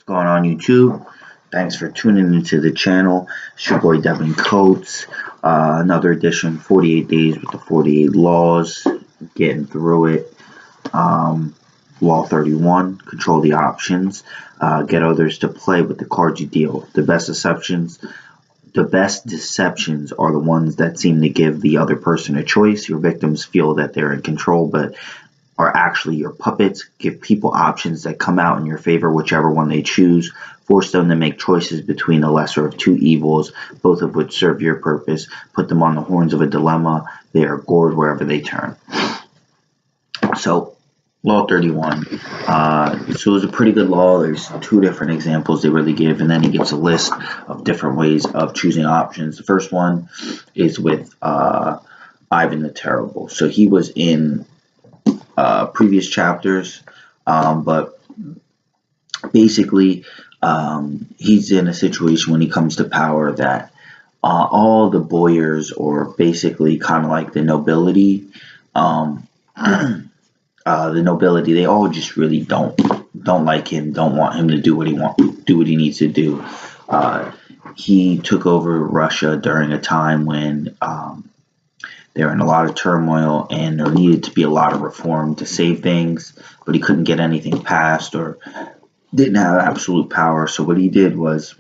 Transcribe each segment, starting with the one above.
What's going on, YouTube? Thanks for tuning into the channel. It's your boy Devin Coates. Another edition, 48 Days with the 48 Laws. Getting through it. Law 31, control the options. Get others to play with the cards you deal. The best deceptions are the ones that seem to give the other person a choice. Your victims feel that they're in control, but are actually your puppets. Give people options that come out in your favor, whichever one they choose. Force them to make choices between the lesser of two evils, both of which serve your purpose. Put them on the horns of a dilemma. They are gored wherever they turn. So, Law 31. So it's a pretty good law. There's two different examples they really give, and then he gives a list of different ways of choosing options. The first one is with Ivan the Terrible. So he was in previous chapters, but basically he's in a situation when he comes to power that all the boyars, or basically kind of like the nobility, they all just really don't like him, don't want him to do what he needs to do. He took over Russia during a time when they were in a lot of turmoil, and there needed to be a lot of reform to save things, but he couldn't get anything passed or didn't have absolute power. So what he did was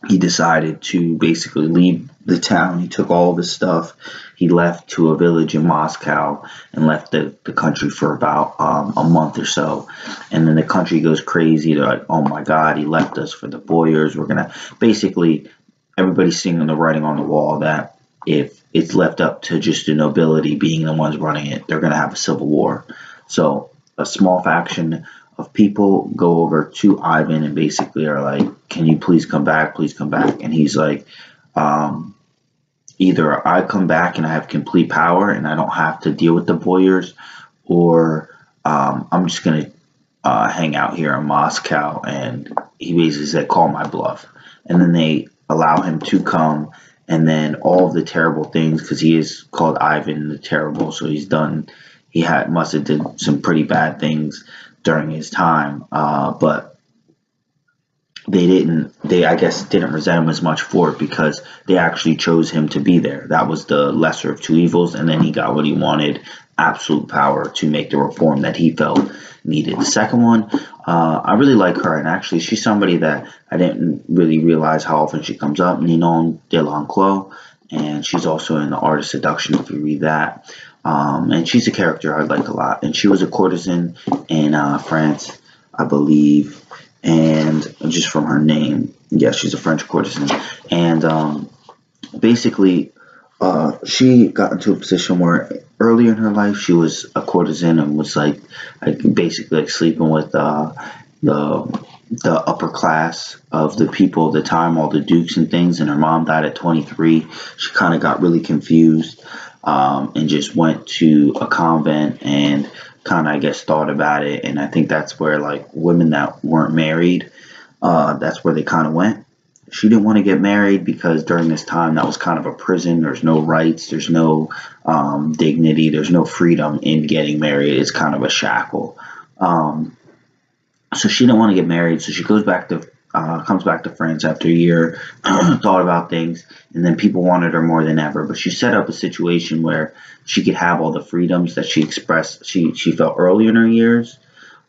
he decided to basically leave the town. He took all the stuff. He left to a village in Moscow and left the country for about a month or so. And then the country goes crazy. They're like, oh my God, he left us for the boyars. We're going to basically, everybody's seeing the writing on the wall that if it's left up to just the nobility being the ones running it, they're going to have a civil war. So a small faction of people go over to Ivan and basically are like, can you please come back, please come back? And he's like, either I come back and I have complete power and I don't have to deal with the boyars, or I'm just going to hang out here in Moscow. And he basically said, call my bluff. And then they allow him to come. And then all of the terrible things, because he is called Ivan the Terrible, so must have did some pretty bad things during his time, but they I guess didn't resent him as much for it, because they actually chose him to be there. That was the lesser of two evils, and then he got what he wanted, absolute power to make the reform that he felt needed. The second one, I really like her, and actually she's somebody that I didn't really realize how often she comes up, Ninon Delanclos, and she's also in The Art of Seduction if you read that. And she's a character I like a lot, and she was a courtesan in France, I believe, and just from her name, yeah, she's a French courtesan. And basically she got into a position where early in her life she was a courtesan and was like basically sleeping with the upper class of the people of the time, all the dukes and things, and her mom died at 23. She kind of got really confused, and just went to a convent and kind of, I guess, thought about it. And I think that's where, like, women that weren't married, that's where they kind of went. She didn't want to get married because during this time that was kind of a prison. There's no rights, there's no dignity, there's no freedom in getting married. It's kind of a shackle. So she didn't want to get married, so she comes back to France after a year, thought about things, and then people wanted her more than ever. But she set up a situation where she could have all the freedoms that she expressed, she felt early in her years.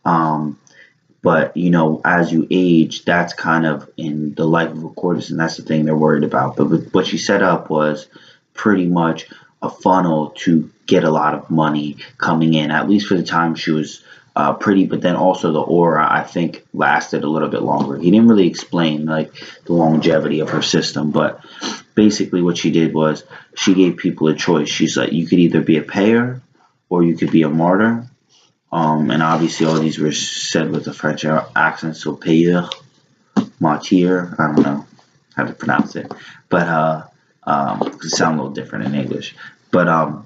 But, you know, as you age, that's kind of in the life of a courtesan, that's the thing they're worried about. But what she set up was pretty much a funnel to get a lot of money coming in, at least for the time she was pretty. But then also the aura, I think, lasted a little bit longer. He didn't really explain like the longevity of her system, but basically what she did was she gave people a choice. She's like, you could either be a payer or you could be a martyr. And obviously all these were said with a French accent, so payer, martyr, I don't know how to pronounce it, but it sounds a little different in English. But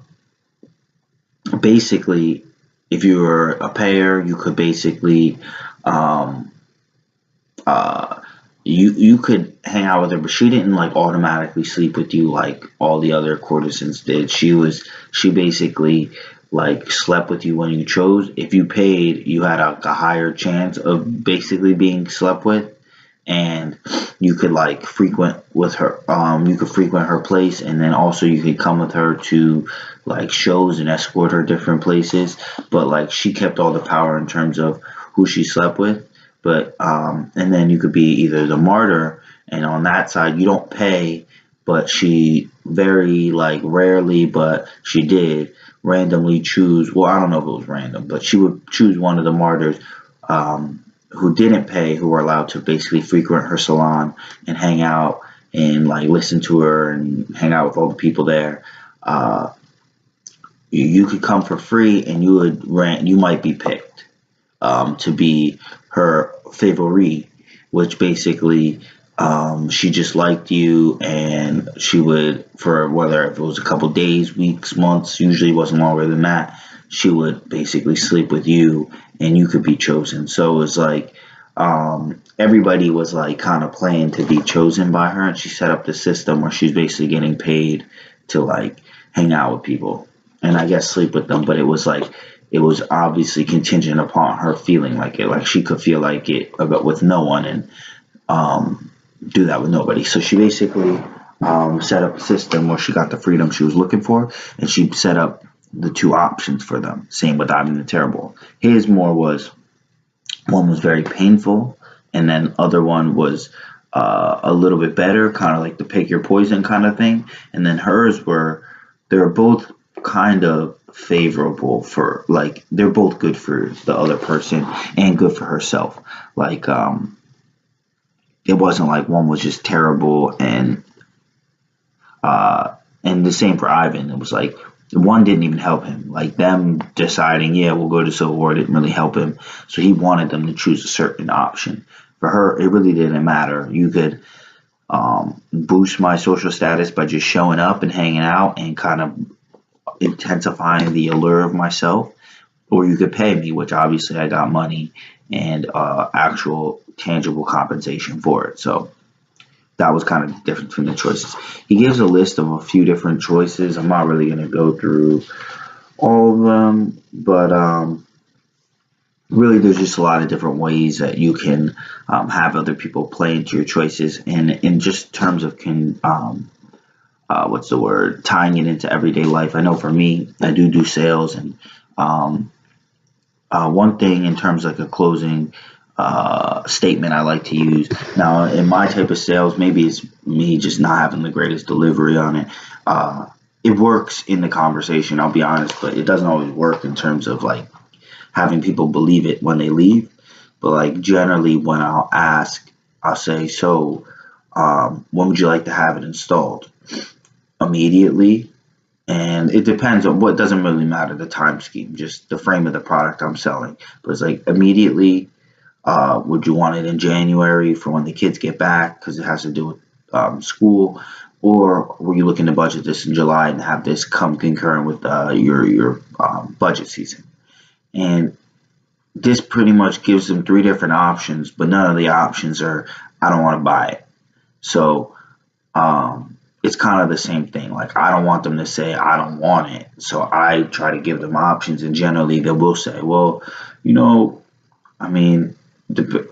basically, if you were a payer, you could basically you could hang out with her, but she didn't like automatically sleep with you like all the other courtesans did. She basically like slept with you when you chose. If you paid, you had a higher chance of basically being slept with, and you could like frequent with her. You could frequent her place, and then also you could come with her to like shows and escort her different places. But like she kept all the power in terms of who she slept with. But and then you could be either the martyr, and on that side you don't pay, but she very like rarely, but she did randomly choose. Well, I don't know if it was random, but she would choose one of the martyrs who didn't pay, who were allowed to basically frequent her salon and hang out and like listen to her and hang out with all the people there. Uh, you could come for free, and you would rent. You might be picked to be her favorite, which basically she just liked you, and she would, for whether if it was a couple days, weeks, months, usually wasn't longer than that, she would basically sleep with you, and you could be chosen. So it was like everybody was like kind of playing to be chosen by her, and she set up the system where she's basically getting paid to like hang out with people and I guess sleep with them. But it was like it was obviously contingent upon her feeling like it, like she could feel like it about with no one, and do that with nobody. So she basically set up a system where she got the freedom she was looking for, and she set up the two options for them. Same with Ivan the Terrible. His more was, one was very painful, and then other one was a little bit better, kind of like the pick your poison kind of thing. And then hers were, they were both kind of favorable for, like, they're both good for the other person and good for herself. Like it wasn't like one was just terrible, and the same for Ivan. It was like one didn't even help him. Like them deciding, yeah, we'll go to Civil War didn't really help him. So he wanted them to choose a certain option. For her, it really didn't matter. You could boost my social status by just showing up and hanging out and kind of intensifying the allure of myself, or you could pay me, which obviously I got money and actual tangible compensation for it. So that was kind of the difference between the choices. He gives a list of a few different choices. I'm not really going to go through all of them, but really there's just a lot of different ways that you can have other people play into your choices. And in just terms of what's the word, tying it into everyday life. I know for me, I do sales, and one thing in terms of like a closing statement I like to use. Now, in my type of sales, maybe it's me just not having the greatest delivery on it. It works in the conversation, I'll be honest, but it doesn't always work in terms of like having people believe it when they leave. But like generally when I'll ask, I'll say, so when would you like to have it installed? Immediately. And it depends on what, doesn't really matter the time scheme, just the frame of the product I'm selling. But it's like immediately. Would you want it in January for when the kids get back because it has to do with school, or were you looking to budget this in July and have this come concurrent with your budget season? And this pretty much gives them three different options, but none of the options are I don't want to buy it. So it's kind of the same thing. Like I don't want them to say I don't want it, so I try to give them options, and generally they will say, well, I mean,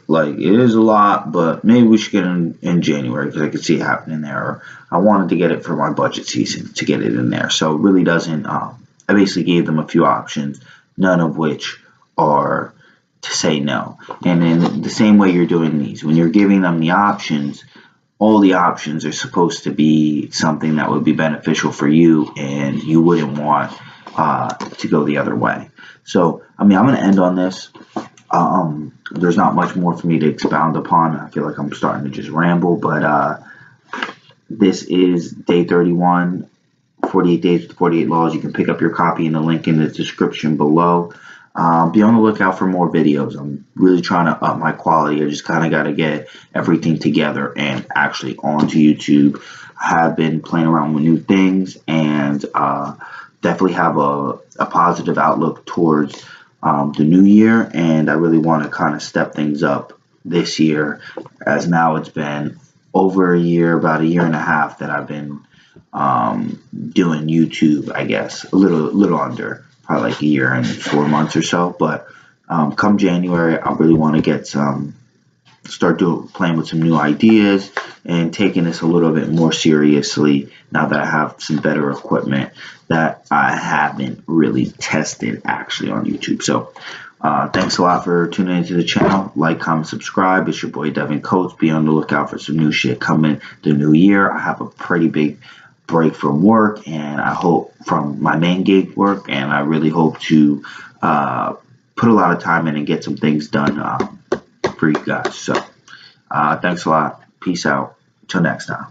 like it is a lot, but maybe we should get it in January because I could see it happening there. Or I wanted to get it for my budget season to get it in there. So it really doesn't. I basically gave them a few options, none of which are to say no. And in the same way you're doing these, when you're giving them the options, all the options are supposed to be something that would be beneficial for you, and you wouldn't want to go the other way. So, I mean, I'm going to end on this. There's not much more for me to expound upon. I feel like I'm starting to just ramble, but this is day 31, 48 days with 48 laws. You can pick up your copy in the link in the description below. Be on the lookout for more videos. I'm really trying to up my quality. I just kind of got to get everything together and actually onto YouTube. I have been playing around with new things, and definitely have a positive outlook towards the new year, and I really want to kind of step things up this year, as now it's been over a year, about a year and a half that I've been doing YouTube, I guess, a little under. probably like a year and 4 months or so. But come January, I really want to get start playing with some new ideas and taking this a little bit more seriously now that I have some better equipment that I haven't really tested actually on YouTube. So thanks a lot for tuning into the channel. Like, comment, subscribe. It's your boy Devin Coates. Be on the lookout for some new shit coming the new year. I have a pretty big break from work, and I hope from my main gig work, and I really hope to put a lot of time in and get some things done for you guys. So thanks a lot. Peace out. Till next time.